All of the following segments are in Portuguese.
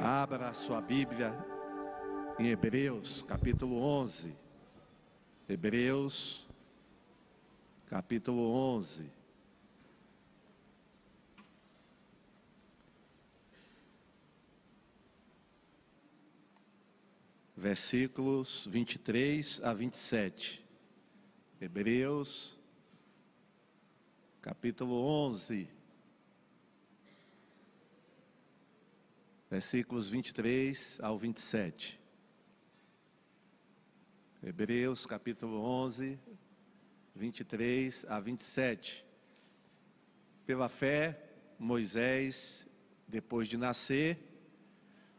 Abra sua Bíblia em Hebreus, capítulo 11. Hebreus, capítulo 11. Versículos 23 a 27. Hebreus, capítulo 11. Versículos 23 ao 27. Hebreus, capítulo 11, 23 a 27. Pela fé, Moisés, depois de nascer,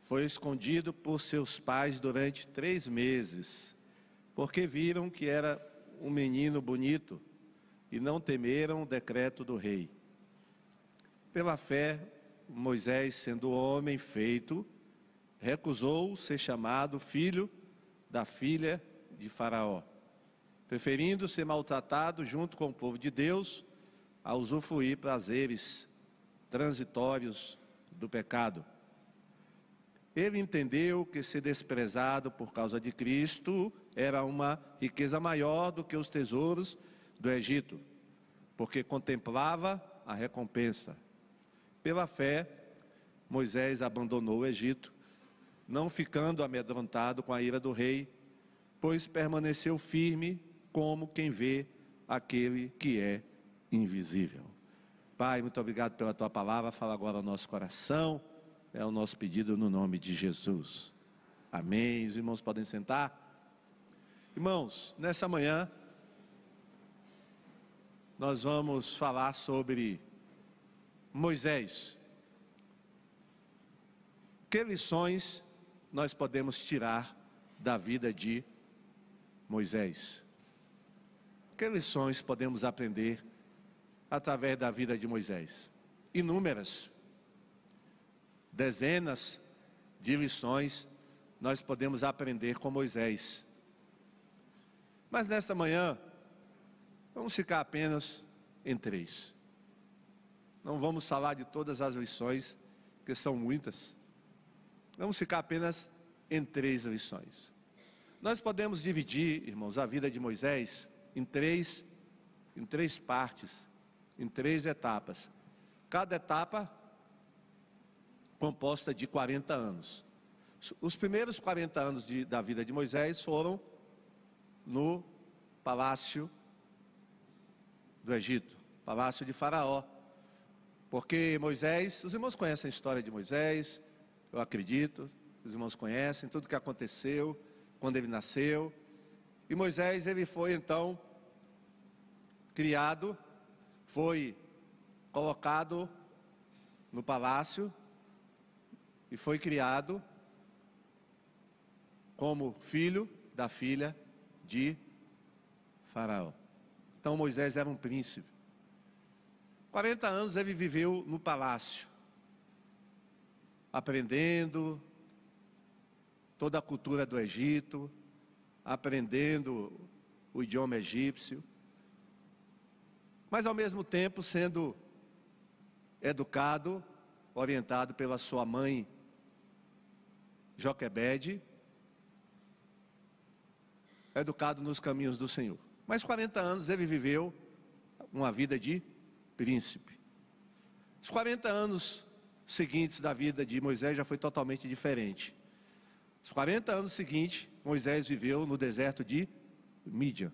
foi escondido por seus pais durante 3 meses, porque viram que era um menino bonito e não temeram o decreto do rei. Pela fé, Moisés, sendo homem feito, recusou ser chamado filho da filha de Faraó, preferindo ser maltratado junto com o povo de Deus a usufruir prazeres transitórios do pecado. Ele entendeu que ser desprezado por causa de Cristo era uma riqueza maior do que os tesouros do Egito, porque contemplava a recompensa. Pela fé, Moisés abandonou o Egito, não ficando amedrontado com a ira do rei, pois permaneceu firme como quem vê aquele que é invisível. Pai, muito obrigado pela tua palavra, fala agora ao nosso coração, é o nosso pedido no nome de Jesus. Amém. Os irmãos podem sentar. Irmãos, nessa manhã, nós vamos falar sobre Moisés. Que lições nós podemos tirar da vida de Moisés? Que lições podemos aprender através da vida de Moisés? Inúmeras, dezenas de lições nós podemos aprender com Moisés. Mas nesta manhã, vamos ficar apenas em 3. Não vamos falar de todas as lições, que são muitas. Vamos ficar apenas em 3 lições. Nós podemos dividir, irmãos, a vida de Moisés em três partes, em 3 etapas. Cada etapa composta de 40 anos. Os primeiros 40 anos da vida de Moisés foram no palácio do Egito, palácio de Faraó. Porque Moisés, os irmãos conhecem a história de Moisés, eu acredito, os irmãos conhecem tudo o que aconteceu quando ele nasceu. E Moisés, ele foi então criado, foi colocado no palácio e foi criado como filho da filha de Faraó. Então Moisés era um príncipe. 40 anos ele viveu no palácio, aprendendo toda a cultura do Egito, aprendendo o idioma egípcio, mas ao mesmo tempo sendo educado, orientado pela sua mãe Joquebede, educado nos caminhos do Senhor. Mas 40 anos ele viveu uma vida de príncipe. Os 40 anos seguintes da vida de Moisés já foi totalmente diferente. Os 40 anos seguintes, Moisés viveu no deserto de Mídian.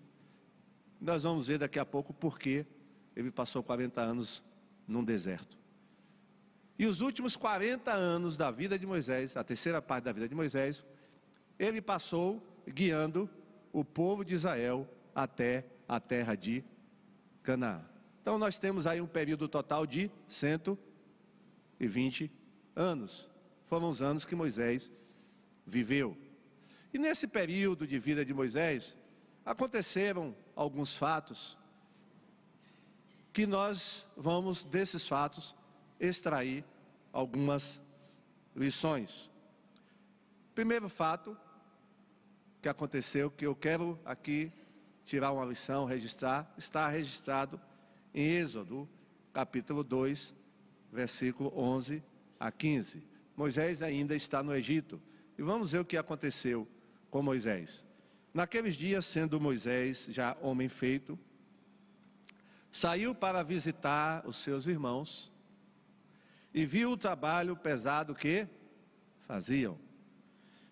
Nós vamos ver daqui a pouco por que ele passou 40 anos num deserto. E os últimos 40 anos da vida de Moisés, a terceira parte da vida de Moisés, ele passou guiando o povo de Israel até a terra de Canaã. Então nós temos aí um período total de 120 anos. Foram os anos que Moisés viveu. E nesse período de vida de Moisés, aconteceram alguns fatos, que nós vamos desses fatos extrair algumas lições. Primeiro fato que aconteceu, que eu quero aqui tirar uma lição, registrar, está registrado em Êxodo, capítulo 2, versículo 11 a 15. Moisés ainda está no Egito. E vamos ver o que aconteceu com Moisés. Naqueles dias, sendo Moisés já homem feito, saiu para visitar os seus irmãos e viu o trabalho pesado que faziam.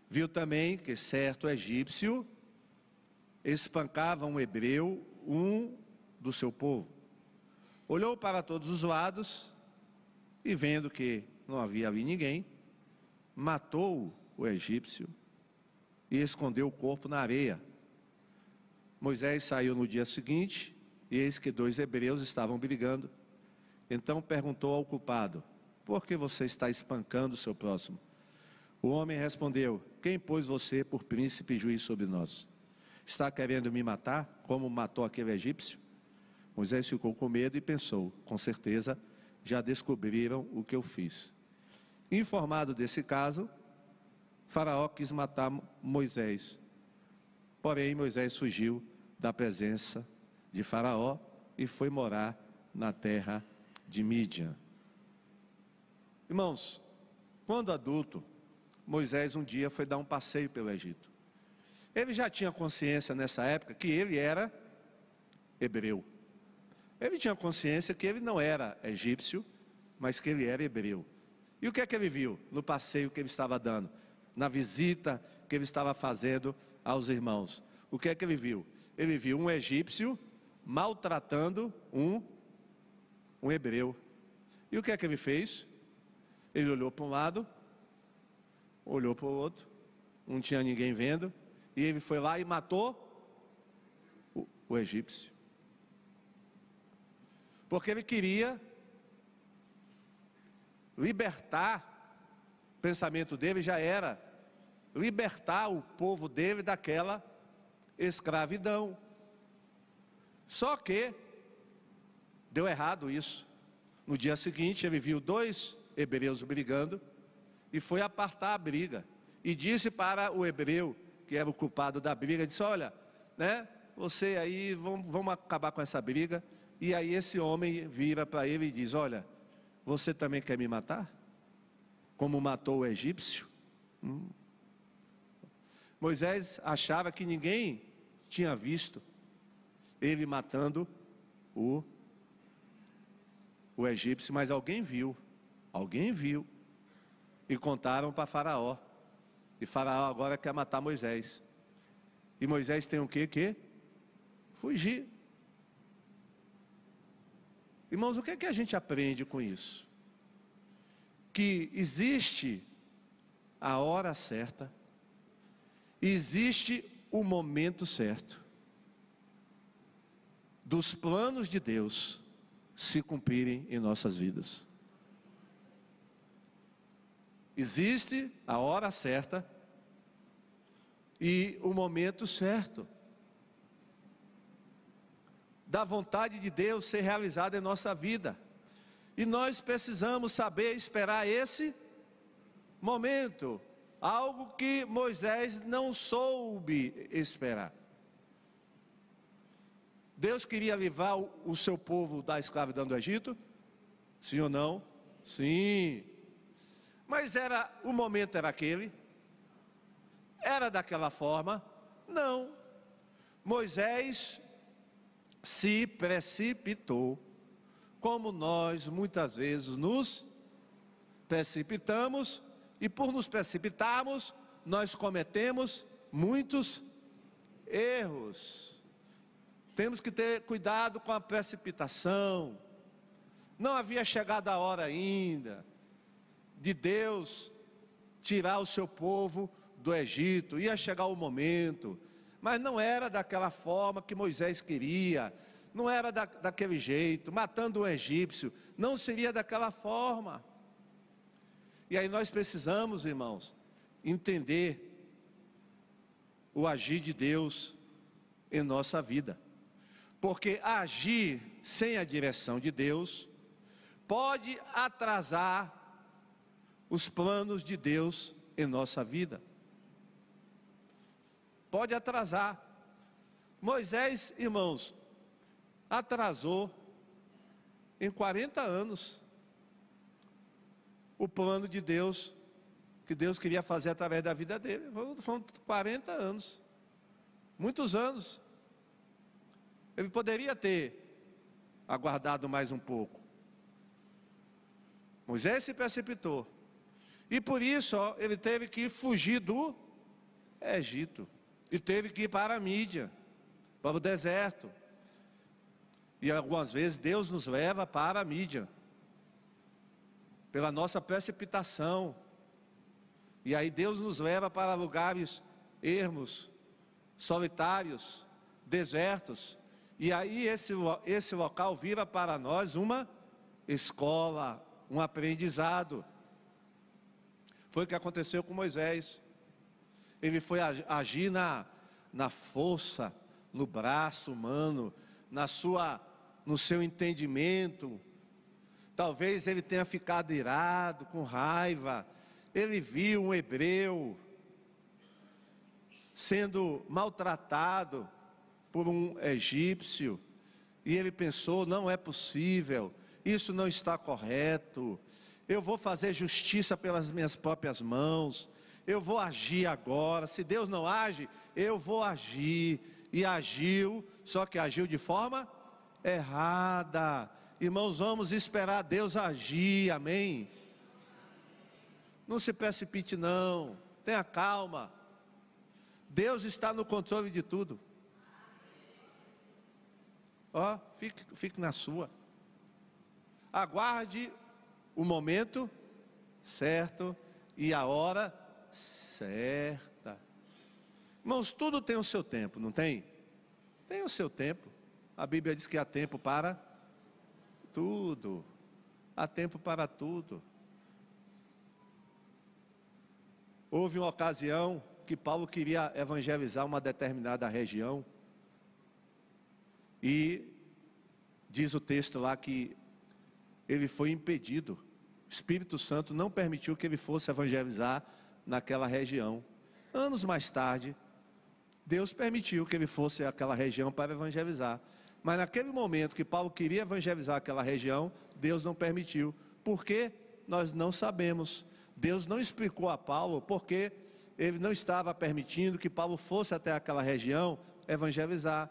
Viu também que certo egípcio espancava um hebreu, um do seu povo. Olhou para todos os lados e, vendo que não havia ali ninguém, matou o egípcio e escondeu o corpo na areia. Moisés saiu no dia seguinte e eis que 2 hebreus estavam brigando. Então perguntou ao culpado: por que você está espancando o seu próximo? O homem respondeu: quem pôs você por príncipe e juiz sobre nós? Está querendo me matar, como matou aquele egípcio? Moisés ficou com medo e pensou: com certeza já descobriram o que eu fiz. Informado desse caso, Faraó quis matar Moisés. Porém, Moisés fugiu da presença de Faraó e foi morar na terra de Mídian. Irmãos, quando adulto, Moisés um dia foi dar um passeio pelo Egito. Ele já tinha consciência nessa época que ele era hebreu. Ele tinha consciência que ele não era egípcio, mas que ele era hebreu. E o que é que ele viu no passeio que ele estava dando? Na visita que ele estava fazendo aos irmãos? O que é que ele viu? Ele viu um egípcio maltratando um hebreu. E o que é que ele fez? Ele olhou para um lado, olhou para o outro, não tinha ninguém vendo, e ele foi lá e matou o egípcio. Porque ele queria libertar, o pensamento dele já era libertar o povo dele daquela escravidão. Só que deu errado isso. No dia seguinte ele viu 2 hebreus brigando e foi apartar a briga. E disse para o hebreu, que era o culpado da briga, disse: olha, né, você aí, vamos acabar com essa briga. E aí esse homem vira para ele e diz: olha, você também quer me matar? Como matou o egípcio? Moisés achava que ninguém tinha visto ele matando o egípcio, mas alguém viu. E contaram para Faraó. E Faraó agora quer matar Moisés. E Moisés tem o quê? Fugir. Irmãos, o que é que a gente aprende com isso? Que existe a hora certa, existe o momento certo dos planos de Deus se cumprirem em nossas vidas. Existe a hora certa e o momento certo da vontade de Deus ser realizada em nossa vida. E nós precisamos saber esperar esse momento, algo que Moisés não soube esperar. Deus queria livrar o seu povo da escravidão do Egito? Sim ou não? Sim. Mas o momento era aquele? Era daquela forma? Não. Moisés se precipitou, como nós muitas vezes nos precipitamos, e por nos precipitarmos, nós cometemos muitos erros. Temos que ter cuidado com a precipitação. Não havia chegado a hora ainda de Deus tirar o seu povo do Egito. Ia chegar o momento, mas não era daquela forma que Moisés queria, não era daquele jeito, matando um egípcio, não seria daquela forma. E aí nós precisamos, irmãos, entender o agir de Deus em nossa vida, porque agir sem a direção de Deus pode atrasar os planos de Deus em nossa vida. Pode atrasar. Moisés, irmãos, atrasou em 40 anos o plano de Deus que Deus queria fazer através da vida dele. Foram 40 anos, muitos anos. Ele poderia ter aguardado mais um pouco. Moisés se precipitou, e por isso ele teve que fugir do Egito, e teve que ir para a Mídia, para o deserto. E algumas vezes Deus nos leva para a Mídia, pela nossa precipitação. E aí Deus nos leva para lugares ermos, solitários, desertos. E aí esse local vira para nós uma escola, um aprendizado. Foi o que aconteceu com Moisés. Ele foi agir na força, no braço humano, no seu entendimento. Talvez ele tenha ficado irado, com raiva. Ele viu um hebreu sendo maltratado por um egípcio, e ele pensou: não é possível, isso não está correto, eu vou fazer justiça pelas minhas próprias mãos, eu vou agir agora, se Deus não age, eu vou agir. E agiu, só que agiu de forma errada. Irmãos, vamos esperar Deus agir, amém? Não se precipite não, tenha calma. Deus está no controle de tudo. Fique na sua. Aguarde o momento certo e a hora certa. Irmãos, tudo tem o seu tempo, não tem? Tem o seu tempo. A Bíblia diz que há tempo para tudo. Há tempo para tudo. Houve uma ocasião que Paulo queria evangelizar uma determinada região, e diz o texto lá que ele foi impedido. O Espírito Santo não permitiu que ele fosse evangelizar naquela região. Anos mais tarde, Deus permitiu que ele fosse àquela região para evangelizar. Mas naquele momento que Paulo queria evangelizar aquela região, Deus não permitiu. Por quê? Nós não sabemos. Deus não explicou a Paulo porque ele não estava permitindo que Paulo fosse até aquela região evangelizar.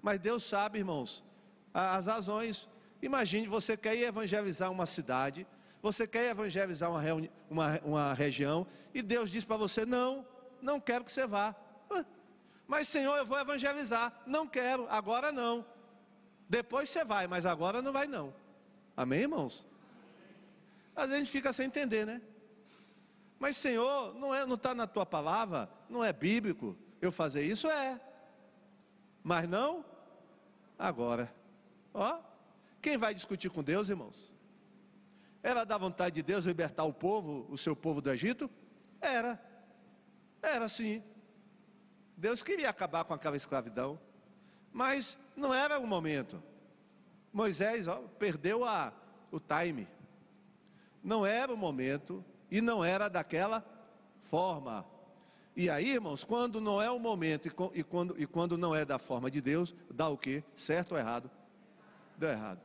Mas Deus sabe, irmãos, as razões. Imagine, você quer ir evangelizar uma cidade, você quer evangelizar uma região, e Deus diz para você: não quero que você vá. Mas Senhor, eu vou evangelizar. Não quero, agora não. Depois você vai, mas agora não vai não. Amém, irmãos? Às vezes a gente fica sem entender, né? Mas Senhor, não está na tua palavra, não é bíblico eu fazer isso? Mas não agora. Quem vai discutir com Deus, irmãos? Era da vontade de Deus libertar o povo, o seu povo do Egito? Era sim. Deus queria acabar com aquela escravidão, mas não era o momento. Moisés perdeu o time. Não era o momento, e não era daquela forma. E aí, irmãos, quando não é o momento e quando não é da forma de Deus, dá o quê? Certo ou errado? Deu errado.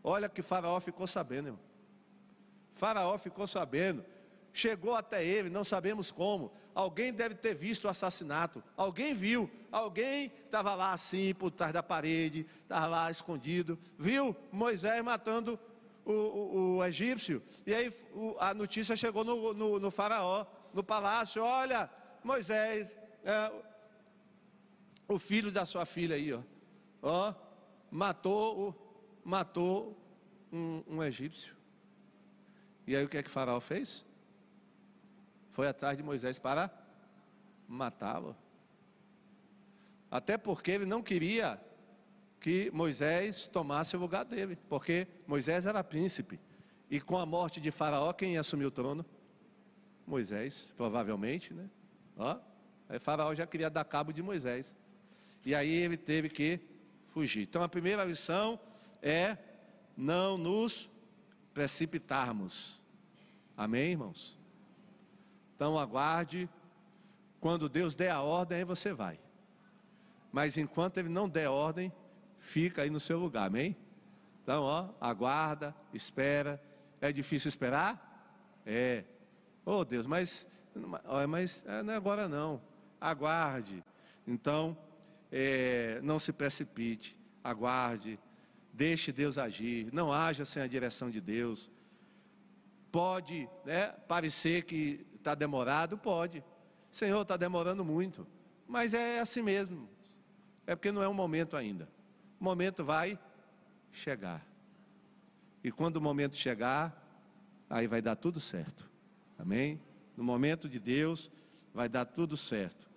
Olha que Faraó ficou sabendo, irmão. Faraó ficou sabendo. Chegou até ele, não sabemos como. Alguém deve ter visto o assassinato. Alguém viu. Alguém estava lá assim, por trás da parede, estava lá escondido. Viu Moisés matando o egípcio. E aí a notícia chegou no Faraó, no palácio: olha, Moisés, o filho da sua filha aí, matou um egípcio. E aí o que é que Faraó fez? Foi atrás de Moisés para matá-lo. Até porque ele não queria que Moisés tomasse o lugar dele, porque Moisés era príncipe, e com a morte de Faraó, quem ia assumir o trono? Moisés, provavelmente, né? Aí Faraó já queria dar cabo de Moisés, e aí ele teve que fugir. Então a primeira lição é não nos precipitarmos. Amém, irmãos? Então aguarde. Quando Deus der a ordem, aí você vai. Mas enquanto Ele não der ordem, fica aí no seu lugar, amém? Então, aguarda, espera. É difícil esperar? Oh Deus, mas não é agora não, aguarde. Então, não se precipite, aguarde, deixe Deus agir, não haja sem a direção de Deus. Pode, parecer que está demorado, pode. Senhor, está demorando muito, mas é assim mesmo, é porque não é o momento ainda. O momento vai chegar, e quando o momento chegar, aí vai dar tudo certo, amém? No momento de Deus, vai dar tudo certo.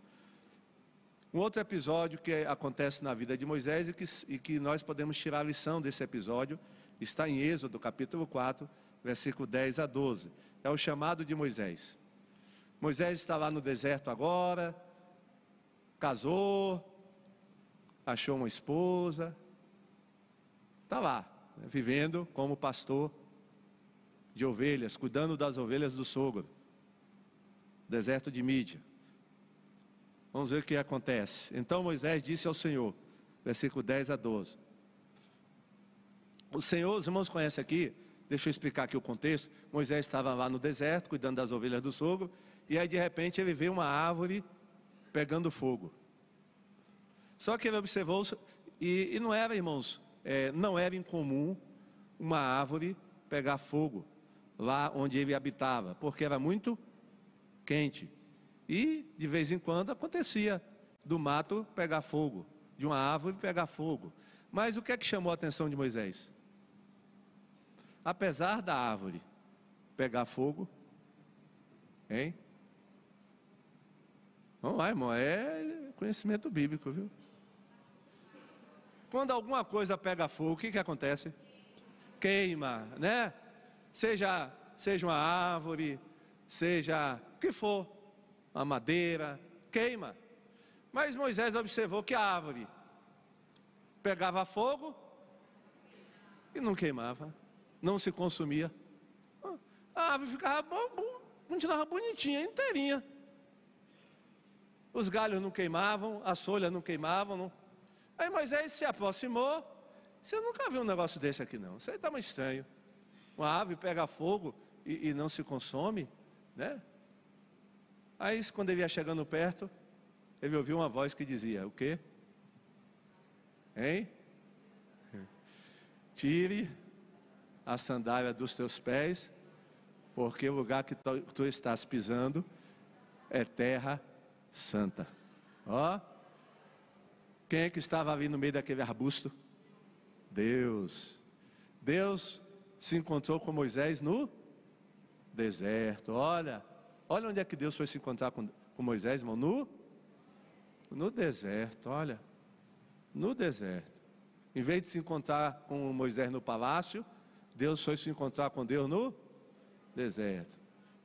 Um outro episódio que acontece na vida de Moisés e que nós podemos tirar a lição desse episódio, está em Êxodo capítulo 4, versículo 10 a 12, é o chamado de Moisés. Moisés está lá no deserto agora, casou, achou uma esposa, está lá, vivendo como pastor de ovelhas, cuidando das ovelhas do sogro, deserto de Mídia. Vamos ver o que acontece. Então Moisés disse ao Senhor, versículo 10 a 12. O Senhor, os irmãos conhecem aqui, deixa eu explicar aqui o contexto. Moisés estava lá no deserto, cuidando das ovelhas do sogro, e aí de repente ele vê uma árvore pegando fogo. Só que ele observou, e não era, irmãos, não era incomum uma árvore pegar fogo lá onde ele habitava, porque era muito quente. E de vez em quando acontecia do mato pegar fogo, de uma árvore pegar fogo. Mas o que é que chamou a atenção de Moisés? Apesar da árvore pegar fogo, hein? Vamos lá, irmão, é conhecimento bíblico, viu? Quando alguma coisa pega fogo, o que acontece? Queima, né? Seja uma árvore, seja o que for, uma madeira, queima. Mas Moisés observou que a árvore pegava fogo e não queimava, não se consumia. A árvore ficava continuava bonitinha, inteirinha. Os galhos não queimavam, as folhas não queimavam. Não. Aí Moisés se aproximou. Você nunca viu um negócio desse aqui não, isso aí está muito estranho. Uma árvore pega fogo e não se consome, né? Aí quando ele ia chegando perto, ele ouviu uma voz que dizia, o quê? Hein? Tire a sandália dos teus pés, porque o lugar que tu estás pisando é terra santa. Ó, quem é que estava ali no meio daquele arbusto? Deus. Deus se encontrou com Moisés no deserto. Olha onde é que Deus foi se encontrar com Moisés, irmão, no deserto, olha, no deserto. Em vez de se encontrar com Moisés no palácio, Deus foi se encontrar com Deus no deserto.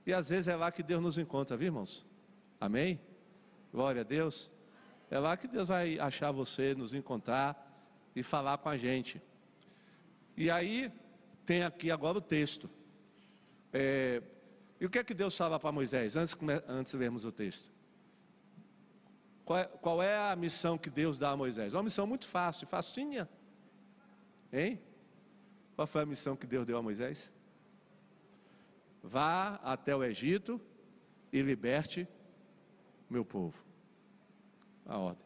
E às vezes é lá que Deus nos encontra, viu, irmãos? Amém? Glória a Deus. É lá que Deus vai achar você, nos encontrar e falar com a gente. E aí, tem aqui agora o texto. E o que é que Deus fala para Moisés? Antes de lermos o texto. Qual é a missão que Deus dá a Moisés? Uma missão muito fácil, facinha. Hein? Qual foi a missão que Deus deu a Moisés? Vá até o Egito e liberte meu povo. A ordem.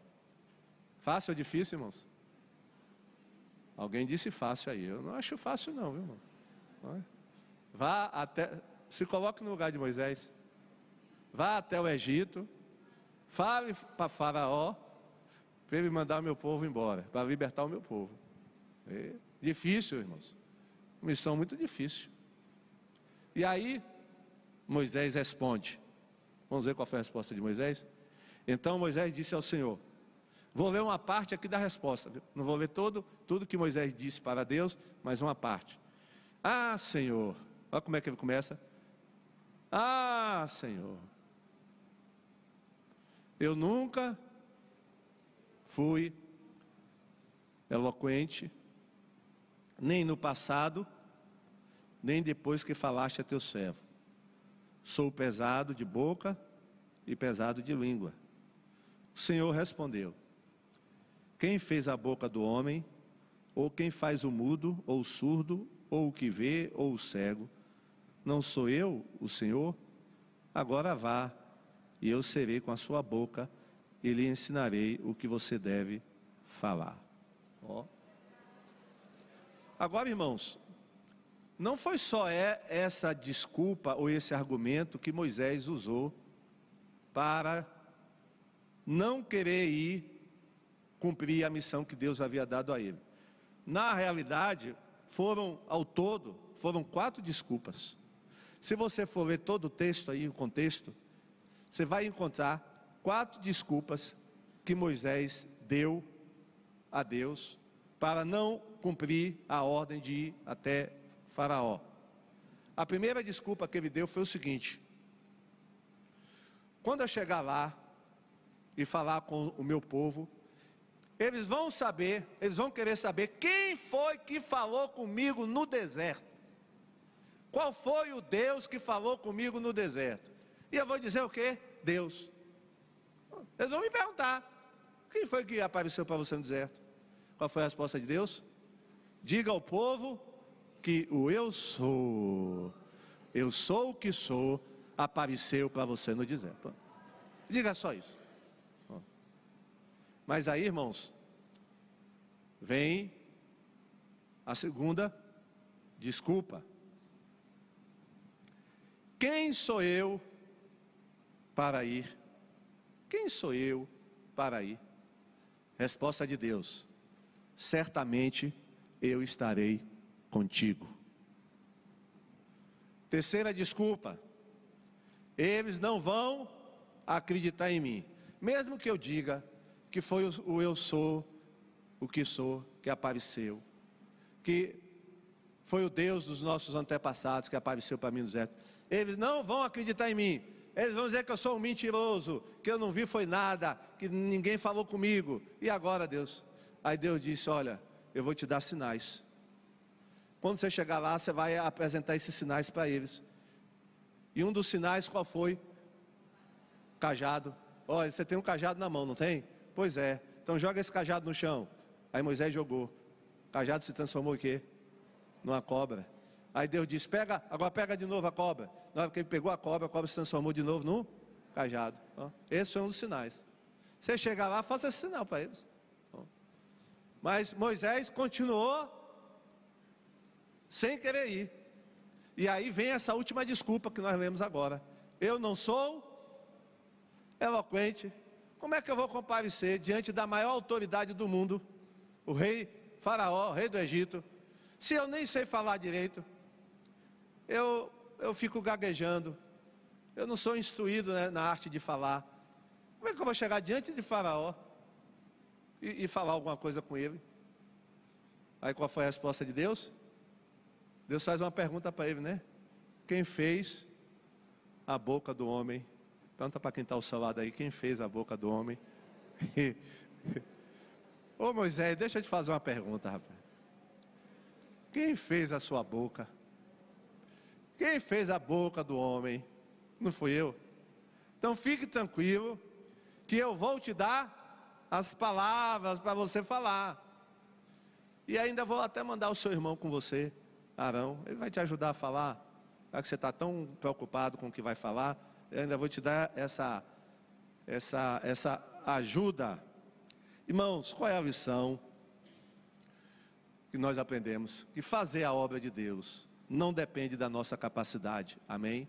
Fácil ou difícil, irmãos? Alguém disse fácil aí. Eu não acho fácil não, viu, irmão? Vá até... Se coloque no lugar de Moisés. Vá até o Egito. Fale para Faraó, para ele mandar o meu povo embora, para libertar o meu povo. Difícil, irmãos. Missão muito difícil. E aí, Moisés responde. Vamos ver qual foi a resposta de Moisés? Então Moisés disse ao Senhor. Vou ler uma parte aqui da resposta. Viu? Não vou ler tudo que Moisés disse para Deus, mas uma parte. Ah, Senhor. Olha como é que ele começa. Ah, Senhor. Eu nunca fui eloquente, nem no passado, nem depois que falaste a teu servo. Sou pesado de boca e pesado de língua. O Senhor respondeu: quem fez a boca do homem, ou quem faz o mudo, ou o surdo, ou o que vê, ou o cego? Não sou eu, o Senhor? Agora vá, e eu serei com a sua boca, e lhe ensinarei o que você deve falar. Ó. Agora, irmãos, não foi só essa desculpa ou esse argumento que Moisés usou para não querer ir cumprir a missão que Deus havia dado a ele. Na realidade, ao todo, foram 4 desculpas. Se você for ler todo o texto aí, o contexto, você vai encontrar 4 desculpas que Moisés deu a Deus para não cumprir a ordem de ir até Faraó. A primeira desculpa que ele deu foi o seguinte: quando eu chegar lá e falar com o meu povo, eles vão querer saber quem foi que falou comigo no deserto. Qual foi o Deus que falou comigo no deserto? E eu vou dizer o quê? Deus. Eles vão me perguntar: quem foi que apareceu para você no deserto? Qual foi a resposta de Deus? Diga ao povo que o eu sou o que sou, apareceu para você no deserto. Diga só isso. Mas aí, irmãos, vem a segunda desculpa. Quem sou eu para ir? Quem sou eu para ir? Resposta de Deus: certamente eu estarei contigo. Terceira desculpa: eles não vão acreditar em mim, mesmo que eu diga que foi o eu sou o que sou que apareceu, que foi o Deus dos nossos antepassados que apareceu para mim no deserto. Eles não vão acreditar em mim. Eles vão dizer que eu sou um mentiroso, que eu não vi foi nada, que ninguém falou comigo. E agora, Deus? Aí Deus disse: olha, eu vou te dar sinais. Quando você chegar lá, você vai apresentar esses sinais para eles. E um dos sinais qual foi? Cajado. Olha, você tem um cajado na mão, não tem? Pois é, então joga esse cajado no chão. Aí Moisés jogou. O cajado se transformou em quê? Numa cobra. Aí Deus disse: agora pega de novo a cobra. Na hora que ele pegou a cobra se transformou de novo num cajado. Esse é um dos sinais. Você chegar lá, faça esse sinal para eles. Mas Moisés continuou sem querer ir. E aí vem essa última desculpa que nós lemos agora: eu não sou eloquente. Como é que eu vou comparecer diante da maior autoridade do mundo, o rei Faraó, rei do Egito, se eu nem sei falar direito? Eu fico gaguejando, eu não sou instruído, né, na arte de falar. Como é que eu vou chegar diante de Faraó e falar alguma coisa com ele? Aí qual foi a resposta de Deus? Deus faz uma pergunta para ele, né? Quem fez a boca do homem? Pergunta para quem está ao seu lado aí: quem fez a boca do homem? Ô Moisés, deixa eu te fazer uma pergunta, rapaz. Quem fez a sua boca? Quem fez a boca do homem? Não fui eu. Então fique tranquilo, que eu vou te dar as palavras para você falar. E ainda vou até mandar o seu irmão com você, Arão. Ele vai te ajudar a falar. Já que você está tão preocupado com o que vai falar, eu ainda vou te dar essa ajuda. Irmãos, qual é a lição que nós aprendemos? Que fazer a obra de Deus não depende da nossa capacidade. Amém?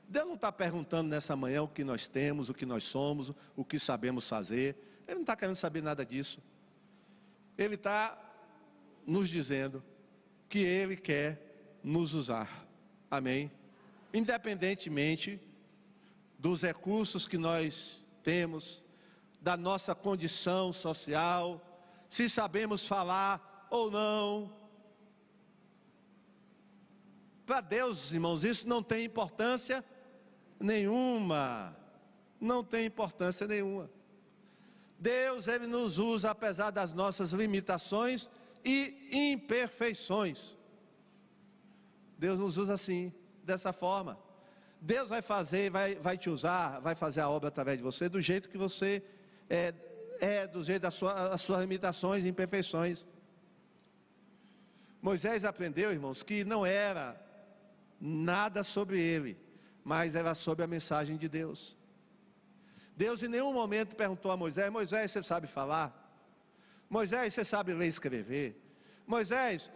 Deus não está perguntando nessa manhã o que nós temos, o que nós somos, o que sabemos fazer. Ele não está querendo saber nada disso. Ele está nos dizendo que Ele quer nos usar. Amém? Independentemente dos recursos que nós temos, da nossa condição social, se sabemos falar ou não. Para Deus, irmãos, isso não tem importância nenhuma. Não tem importância nenhuma. Deus, Ele nos usa apesar das nossas limitações e imperfeições. Deus nos usa assim, dessa forma. Deus vai fazer, vai te usar, vai fazer a obra através de você do jeito que você do jeito das suas limitações e imperfeições. Moisés aprendeu, irmãos, que não era nada sobre ele, mas era sobre a mensagem de Deus. Deus em nenhum momento perguntou a Moisés: Moisés, você sabe falar? Moisés, você sabe ler e escrever? Moisés,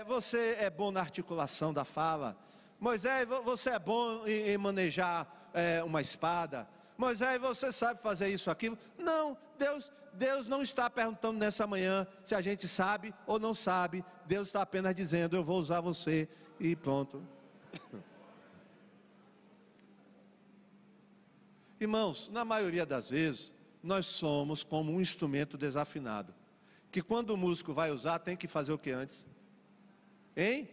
você é bom na articulação da fala? Moisés, você é bom em manejar uma espada? Moisés, você sabe fazer isso, aquilo? Não, Deus não está perguntando nessa manhã se a gente sabe ou não sabe. Deus está apenas dizendo: eu vou usar você, e pronto. Irmãos, na maioria das vezes, nós somos como um instrumento desafinado, que quando o músico vai usar, tem que fazer o que antes? Hein?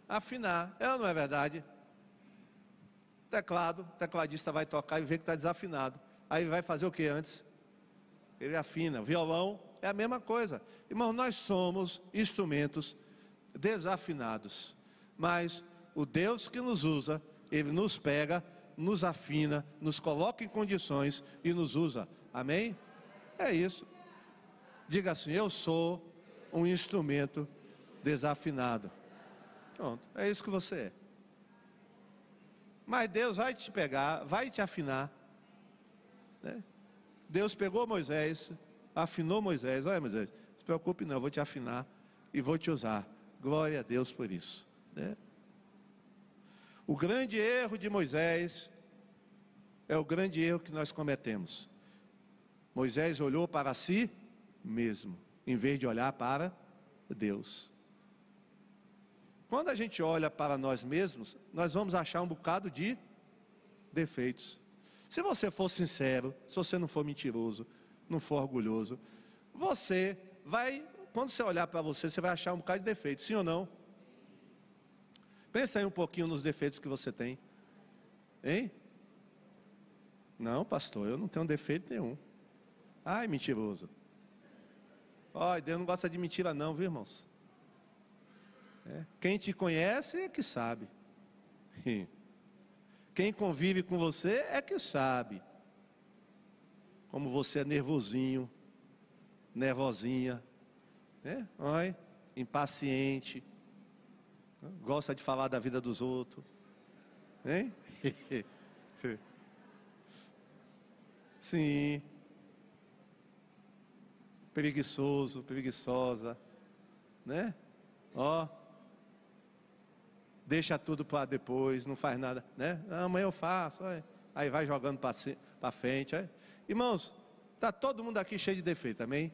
Afinar. É ou não é verdade? Tecladista vai tocar e vê que está desafinado. Aí vai fazer o que antes? Ele afina. Violão é a mesma coisa. Irmão, nós somos instrumentos desafinados, mas o Deus que nos usa, Ele nos pega, nos afina, nos coloca em condições e nos usa. Amém? É isso. Diga assim: eu sou um instrumento desafinado. Pronto, é isso que você é. Mas Deus vai te pegar, vai te afinar, né? Deus pegou Moisés, afinou Moisés. Olha, Moisés, não se preocupe não, eu vou te afinar e vou te usar. Glória a Deus por isso, né? O grande erro de Moisés é o grande erro que nós cometemos. Moisés olhou para si mesmo, em vez de olhar para Deus. Quando a gente olha para nós mesmos, nós vamos achar um bocado de defeitos. Se você for sincero, se você não for mentiroso, não for orgulhoso, você vai, quando você olhar para você, você vai achar um bocado de defeitos, sim ou não? Pensa aí um pouquinho nos defeitos que você tem. Hein? Não, pastor, eu não tenho defeito nenhum. Ai, mentiroso. Olha, Deus não gosta de mentira não, viu, irmãos? Quem te conhece é que sabe. Quem convive com você é que sabe. Como você é nervosinho, nervosinha, né? Olha, impaciente, gosta de falar da vida dos outros, hein? Sim. Preguiçoso, preguiçosa, né? Ó, deixa tudo para depois, não faz nada, né? Amanhã eu faço, olha. Aí vai jogando para frente, olha. Irmãos, está todo mundo aqui cheio de defeito, amém?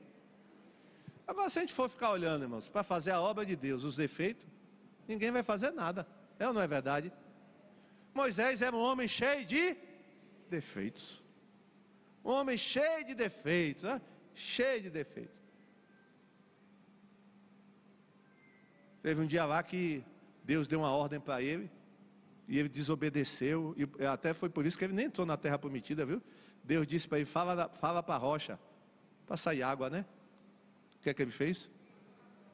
Agora, se a gente for ficar olhando, irmãos, para fazer a obra de Deus, os defeitos, ninguém vai fazer nada, é ou não é verdade? Moisés era um homem cheio de defeitos, um homem cheio de defeitos, né? Cheio de defeitos. Teve um dia lá que Deus deu uma ordem para ele, e ele desobedeceu, e até foi por isso que ele nem entrou na terra prometida, viu? Deus disse para ele: fala para a rocha, para sair água, né? O que é que ele fez?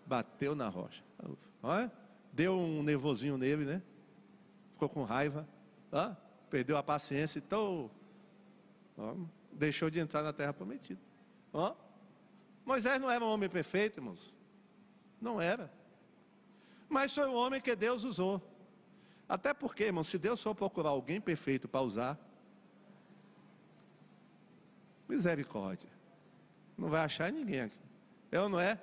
Bateu na rocha. Olha, deu um nervosinho nele, né? Ficou com raiva, perdeu a paciência, então deixou de entrar na terra prometida. Moisés não era um homem perfeito, irmãos. Não era. Mas foi um homem que Deus usou. Até porque, irmão, se Deus for procurar alguém perfeito para usar, misericórdia, não vai achar ninguém aqui. É ou não é?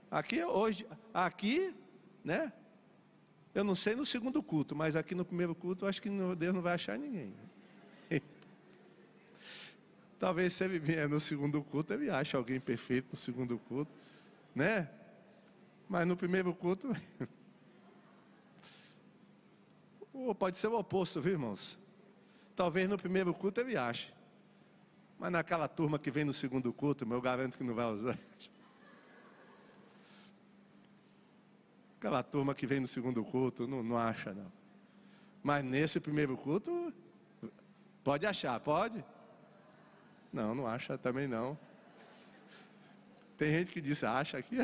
Aqui hoje, aqui, né? Eu não sei no segundo culto, mas aqui no primeiro culto, eu acho que Deus não vai achar ninguém. Talvez se ele vier no segundo culto, ele ache alguém perfeito no segundo culto, né? Mas no primeiro culto, pode ser o oposto, viu, irmãos? Talvez no primeiro culto ele ache, mas naquela turma que vem no segundo culto, eu garanto que não vai usar. Aquela turma que vem no segundo culto, não acha não. Mas nesse primeiro culto, pode achar, pode? Não acha também não. Tem gente que diz: acha aqui.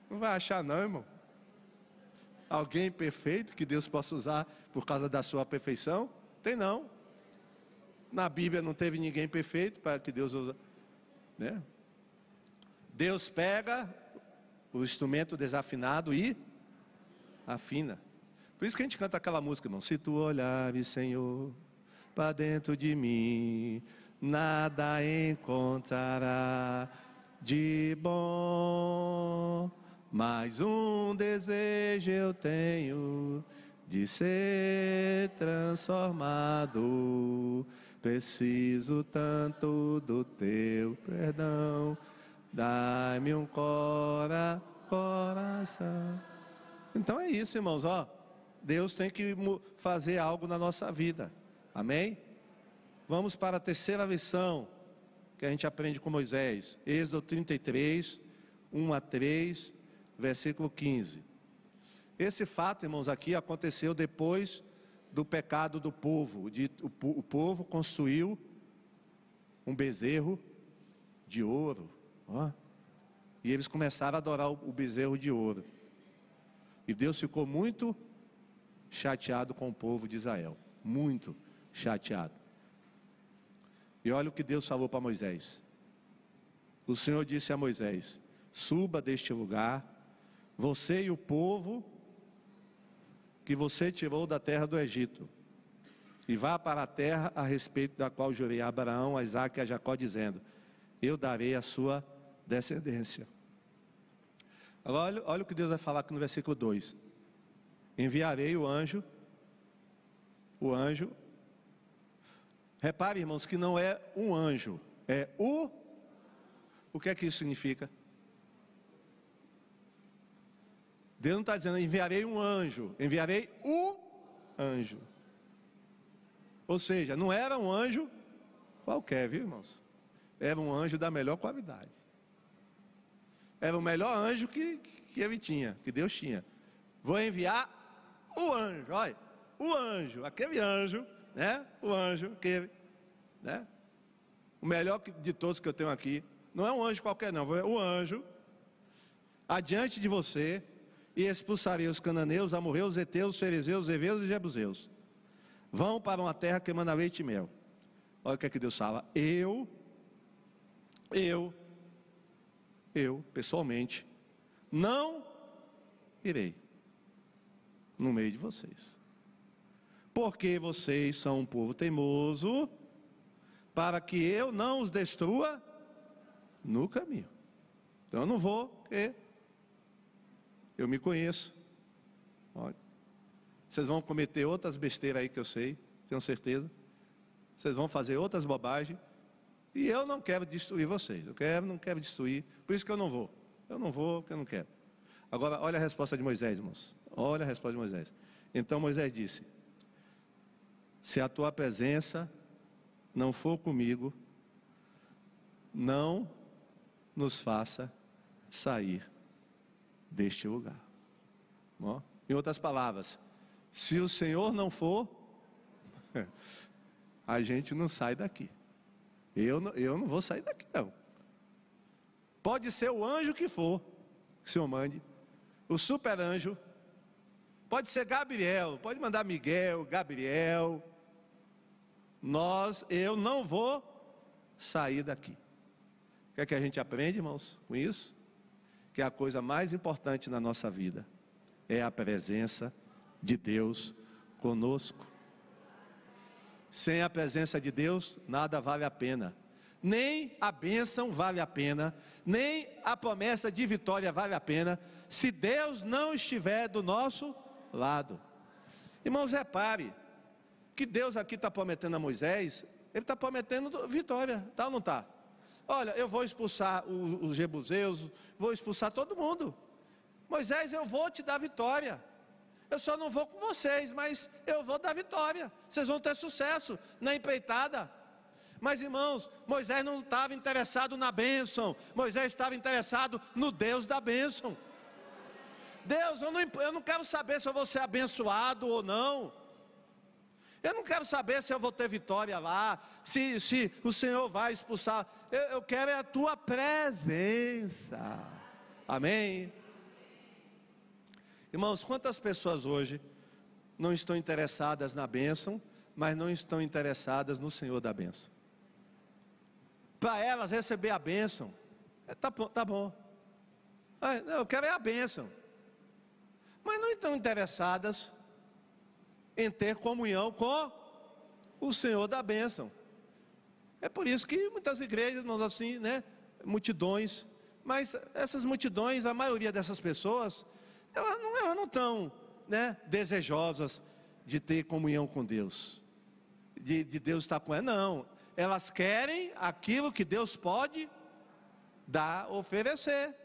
Não vai achar não, irmão. Alguém perfeito que Deus possa usar por causa da sua perfeição? Tem não. Na Bíblia não teve ninguém perfeito para que Deus use, né? Deus pega o instrumento desafinado e afina. Por isso que a gente canta aquela música, irmão. Se tu olhares, Senhor, para dentro de mim, nada encontrará de bom. Mas um desejo eu tenho, de ser transformado. Preciso tanto do teu perdão. Dai-me um coração. Então é isso, irmãos, ó. Deus tem que fazer algo na nossa vida. Amém? Vamos para a terceira lição que a gente aprende com Moisés. Êxodo 33, 1 a 3, versículo 15. Esse fato, irmãos, aqui aconteceu depois do pecado do povo. O povo construiu um bezerro de ouro, ó, e eles começaram a adorar o bezerro de ouro. E Deus ficou muito chateado com o povo de Israel, muito chateado. E olha o que Deus falou para Moisés. O Senhor disse a Moisés: suba deste lugar, você e o povo que você tirou da terra do Egito, e vá para a terra a respeito da qual jurei a Abraão, a Isaque e a Jacó, dizendo: eu darei a sua descendência. Agora, olha o que Deus vai falar aqui no versículo 2. Enviarei o anjo. Repare, irmãos, que não é um anjo, é o que é que isso significa? Deus não está dizendo enviarei um anjo, enviarei o anjo. Ou seja, não era um anjo qualquer, viu, irmãos? Era um anjo da melhor qualidade. Era o melhor anjo que ele tinha, que Deus tinha. Vou enviar o anjo, olha, o anjo, aquele anjo, né? O anjo, aquele, né? O melhor de todos que eu tenho aqui. Não é um anjo qualquer não, é o anjo adiante de você, e expulsarei os cananeus, os amorreus, os heteus, os ferezeus, os heveus e os jebuseus. Vão para uma terra que emana leite e mel. Olha o que é que Deus fala. Eu, pessoalmente, não irei no meio de vocês, porque vocês são um povo teimoso, para que eu não os destrua no caminho. Então eu não vou, porque eu me conheço. Olha, vocês vão cometer outras besteiras aí que eu sei, tenho certeza. Vocês vão fazer outras bobagens, e eu não quero destruir vocês. Não quero destruir, por isso que eu não vou. Eu não vou, porque eu não quero. Agora, olha a resposta de Moisés, irmãos. Olha a resposta de Moisés. Então Moisés disse: se a tua presença não for comigo, não nos faça sair deste lugar. Ó, em outras palavras, se o Senhor não for, a gente não sai daqui. Eu não vou sair daqui não. Pode ser o anjo que for, que o Senhor mande, o super anjo, pode ser Gabriel, pode mandar Miguel, Gabriel. Eu não vou sair daqui. O que é que a gente aprende, irmãos, com isso? Que a coisa mais importante na nossa vida é a presença de Deus conosco. Sem a presença de Deus, nada vale a pena. Nem a bênção vale a pena, nem a promessa de vitória vale a pena, se Deus não estiver do nosso lado. Irmãos, repare que Deus aqui está prometendo a Moisés, Ele está prometendo vitória, tá ou não está? Olha, eu vou expulsar os jebuseus, vou expulsar todo mundo. Moisés, eu vou te dar vitória. Eu só não vou com vocês, mas eu vou dar vitória. Vocês vão ter sucesso na empreitada. Mas, irmãos, Moisés não estava interessado na bênção. Moisés estava interessado no Deus da bênção. Deus, eu não quero saber se eu vou ser abençoado ou não. Eu não quero saber se eu vou ter vitória lá, se o Senhor vai expulsar. Eu quero é a tua presença. Amém? Irmãos, quantas pessoas hoje não estão interessadas na bênção, mas não estão interessadas no Senhor da bênção? Para elas receber a bênção, tá bom. Eu quero é a bênção. Mas não estão interessadas em ter comunhão com o Senhor da bênção. É por isso que muitas igrejas, irmãos, assim, né, multidões, mas essas multidões, a maioria dessas pessoas, elas não estão, né, desejosas de ter comunhão com Deus, de Deus estar com elas, não. Elas querem aquilo que Deus pode dar, oferecer.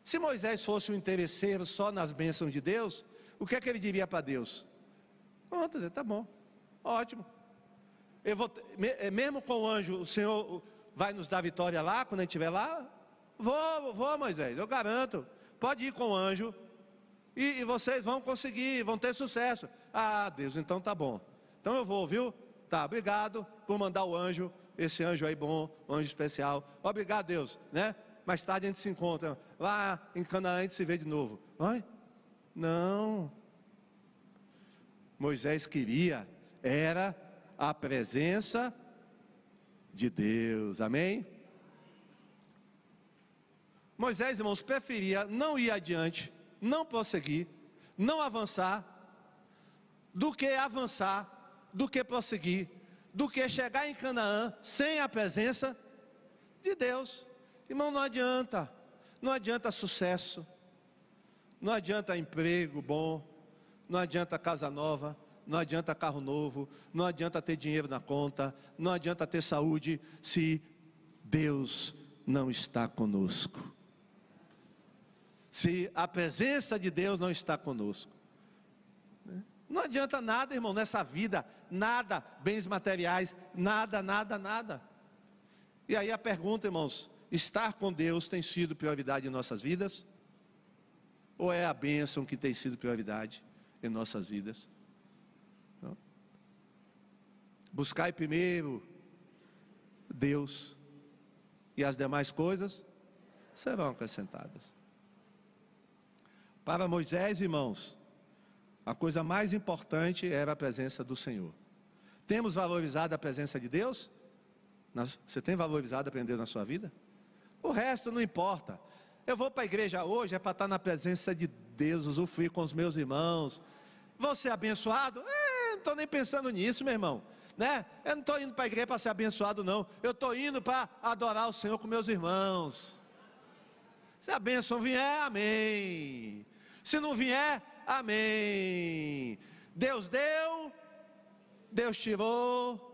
Se Moisés fosse um interesseiro só nas bênçãos de Deus, o que é que ele diria para Deus? Pronto, tá bom, ótimo. Eu vou, mesmo com o anjo, o Senhor vai nos dar vitória lá, quando a gente estiver lá? Vou, Moisés, eu garanto. Pode ir com o anjo, e vocês vão conseguir, vão ter sucesso. Ah, Deus, então tá bom. Então eu vou, viu? Tá, obrigado por mandar o anjo, esse anjo aí bom, um anjo especial. Obrigado, Deus, né? Mais tarde a gente se encontra, lá em Canaã a gente se vê de novo. Vai? Não. Moisés queria, era a presença de Deus, amém? Moisés, irmãos, preferia não ir adiante, não prosseguir, não avançar, do que avançar, do que prosseguir, do que chegar em Canaã sem a presença de Deus. Irmão, não adianta sucesso, não adianta emprego bom, não adianta casa nova, não adianta carro novo, não adianta ter dinheiro na conta, não adianta ter saúde, se Deus não está conosco. Se a presença de Deus não está conosco. Não adianta nada, irmão, nessa vida, nada, bens materiais, nada. E aí a pergunta, irmãos, estar com Deus tem sido prioridade em nossas vidas? Ou é a bênção que tem sido prioridade em nossas vidas? Não? Buscai primeiro Deus, e as demais coisas serão acrescentadas. Para Moisés, irmãos, a coisa mais importante era a presença do Senhor. Temos valorizado a presença de Deus? Você tem valorizado a Deus na sua vida? O resto não importa. Eu vou para a igreja hoje, é para estar na presença de Deus, usufruir com os meus irmãos. Vou ser abençoado? Não estou nem pensando nisso, meu irmão, né? Eu não estou indo para a igreja para ser abençoado, não. Eu estou indo para adorar o Senhor com meus irmãos. Se a bênção vier, amém. Se não vier, amém. Deus deu, Deus tirou,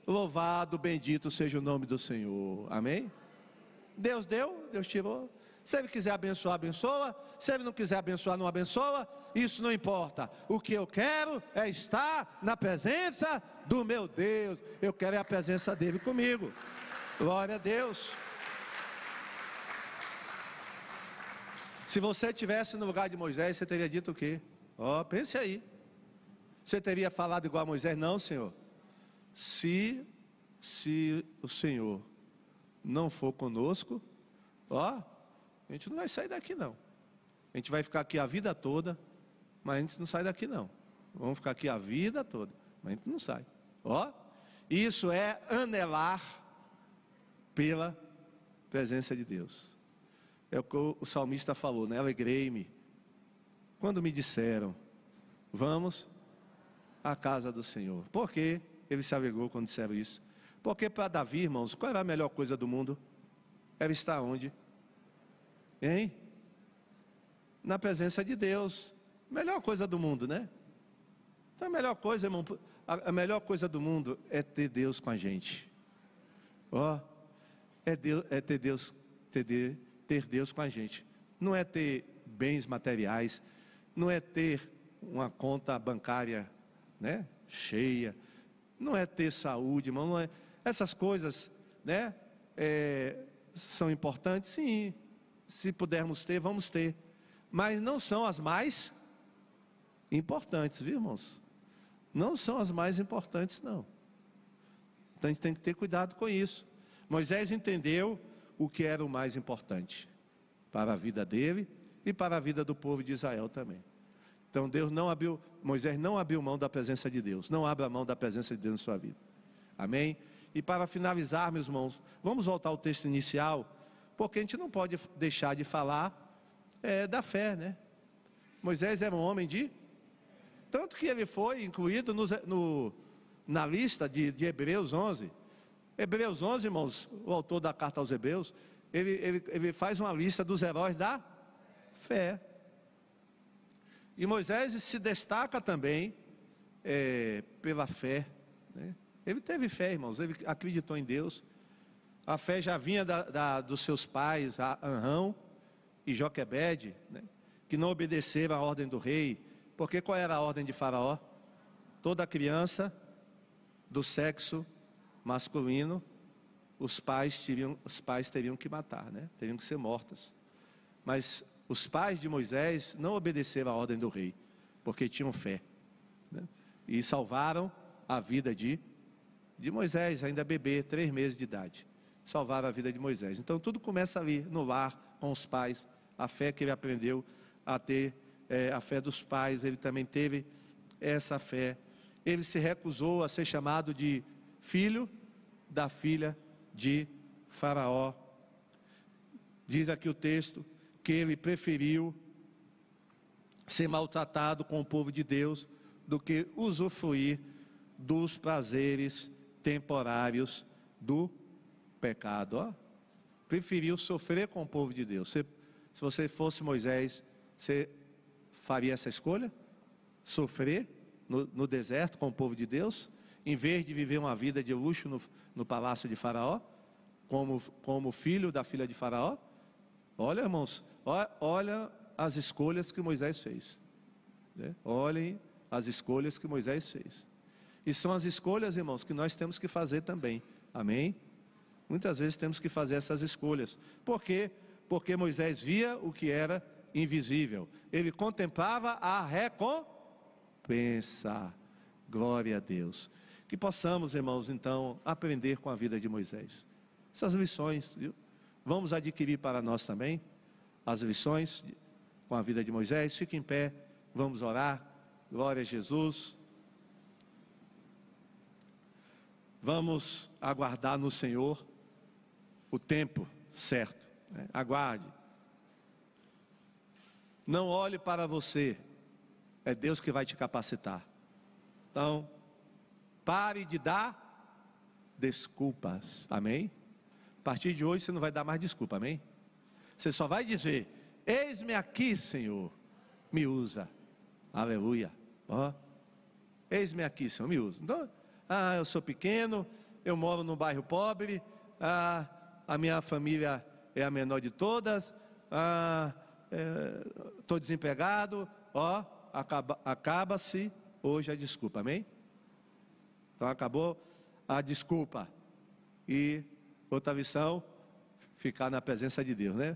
louvado, bendito seja o nome do Senhor, amém? Deus deu, Deus tirou. Se Ele quiser abençoar, abençoa. Se Ele não quiser abençoar, não abençoa. Isso não importa. O que eu quero é estar na presença do meu Deus. Eu quero é a presença dEle comigo. Glória a Deus. Se você estivesse no lugar de Moisés, você teria dito o quê? Pense aí. Você teria falado igual a Moisés? Não, Senhor. Se o Senhor não for conosco, a gente não vai sair daqui não. A gente vai ficar aqui a vida toda, mas a gente não sai daqui não. Vamos ficar aqui a vida toda, mas a gente não sai. Isso é anelar pela presença de Deus. É o que o salmista falou, né? Alegrei-me quando me disseram, vamos à casa do Senhor. Por que ele se alegrou quando disseram isso? Porque para Davi, irmãos, qual era a melhor coisa do mundo? Era estar onde? Hein? Na presença de Deus. Melhor coisa do mundo, né? Então a melhor coisa, irmão, a melhor coisa do mundo é ter Deus com a gente. Ter Deus com a gente. Não é ter bens materiais, não é ter uma conta bancária, né, cheia, não é ter saúde, irmão, não é. Essas coisas, né, são importantes, sim. Se pudermos ter, vamos ter, mas não são as mais importantes, viu, irmãos? Não são as mais importantes, não. Então a gente tem que ter cuidado com isso. Moisés entendeu o que era o mais importante para a vida dele e para a vida do povo de Israel também. Então Moisés não abriu mão da presença de Deus. Não abra mão da presença de Deus na sua vida. Amém? E para finalizar, meus irmãos, vamos voltar ao texto inicial, porque a gente não pode deixar de falar da fé, né? Moisés era um homem de tanto que ele foi incluído na lista de Hebreus 11. Hebreus 11, irmãos, o autor da carta aos Hebreus, ele faz uma lista dos heróis da fé. E Moisés se destaca também pela fé, né? Ele teve fé, irmãos, ele acreditou em Deus. A fé já vinha dos seus pais, Arão e Joquebede, né? Que não obedeceram à ordem do rei. Porque qual era a ordem de Faraó? Toda criança do sexo masculino, os pais teriam que matar, né? Teriam que ser mortas. Mas os pais de Moisés não obedeceram à ordem do rei, porque tinham fé, né? E salvaram a vida de Moisés, ainda bebê, 3 meses de idade. Salvaram a vida de Moisés. Então tudo começa ali, no lar, com os pais. A fé que ele aprendeu a ter, a fé dos pais, ele também teve essa fé. Ele se recusou a ser chamado de filho da filha de Faraó. Diz aqui o texto que ele preferiu ser maltratado com o povo de Deus do que usufruir dos prazeres temporários do pecado. Ó, preferiu sofrer com o povo de Deus. Se você fosse Moisés, você faria essa escolha? Sofrer no deserto com o povo de Deus, em vez de viver uma vida de luxo no palácio de Faraó, como filho da filha de Faraó? Olha, irmãos, olha as escolhas que Moisés fez, né? Olhem as escolhas que Moisés fez. E são as escolhas, irmãos, que nós temos que fazer também. Amém? Muitas vezes temos que fazer essas escolhas. Por quê? Porque Moisés via o que era invisível. Ele contemplava a recompensa. Glória a Deus. Que possamos, irmãos, então, aprender com a vida de Moisés. Essas lições, viu? Vamos adquirir para nós também as lições com a vida de Moisés. Fique em pé, vamos orar. Glória a Jesus. Vamos aguardar no Senhor o tempo certo, né? Aguarde. Não olhe para você, é Deus que vai te capacitar. Então, pare de dar desculpas, amém? A partir de hoje você não vai dar mais desculpa, amém? Você só vai dizer: eis-me aqui, Senhor, me usa, aleluia. Ó, eis-me aqui, Senhor, me usa. Então, eu sou pequeno, eu moro num bairro pobre, a minha família é a menor de todas, estou desempregado. Ó, acaba-se hoje a desculpa, amém? Então acabou a desculpa. E outra lição, ficar na presença de Deus, né?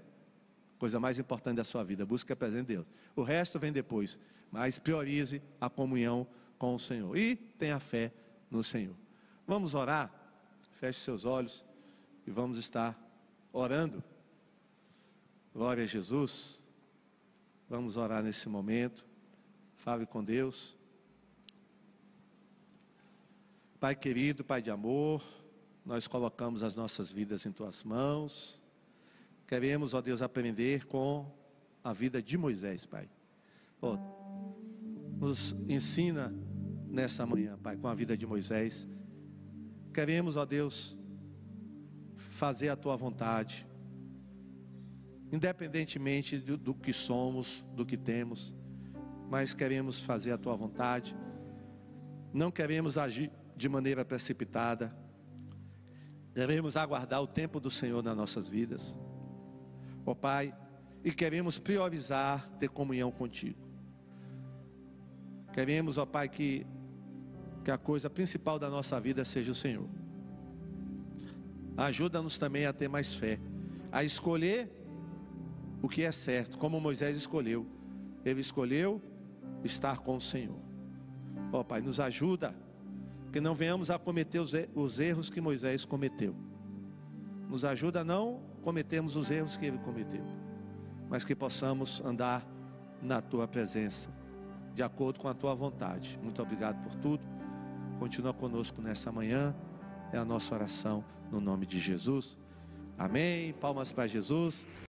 Coisa mais importante da sua vida, busque a presença de Deus. O resto vem depois, mas priorize a comunhão com o Senhor e tenha fé no Senhor. Vamos orar. Feche seus olhos e vamos estar orando. Glória a Jesus. Vamos orar nesse momento. Fale com Deus. Pai querido, Pai de amor, nós colocamos as nossas vidas em Tuas mãos. Queremos, ó Deus, aprender com a vida de Moisés, Pai. Ó, nos ensina nessa manhã, Pai, com a vida de Moisés. Queremos, ó Deus, fazer a Tua vontade, independentemente do que somos, do que temos, mas queremos fazer a Tua vontade. Não queremos agir de maneira precipitada. Queremos aguardar o tempo do Senhor nas nossas vidas, ó Pai, e queremos priorizar ter comunhão contigo. Queremos, ó Pai, que a coisa principal da nossa vida seja o Senhor. Ajuda-nos também a ter mais fé, a escolher o que é certo, como Moisés escolheu. Ele escolheu estar com o Senhor. Ó Pai, nos ajuda, que não venhamos a cometer os erros que Moisés cometeu. Nos ajuda a não cometermos os erros que ele cometeu, mas que possamos andar na Tua presença, de acordo com a Tua vontade. Muito obrigado por tudo. Continua conosco nessa manhã. É a nossa oração no nome de Jesus. Amém. Palmas para Jesus.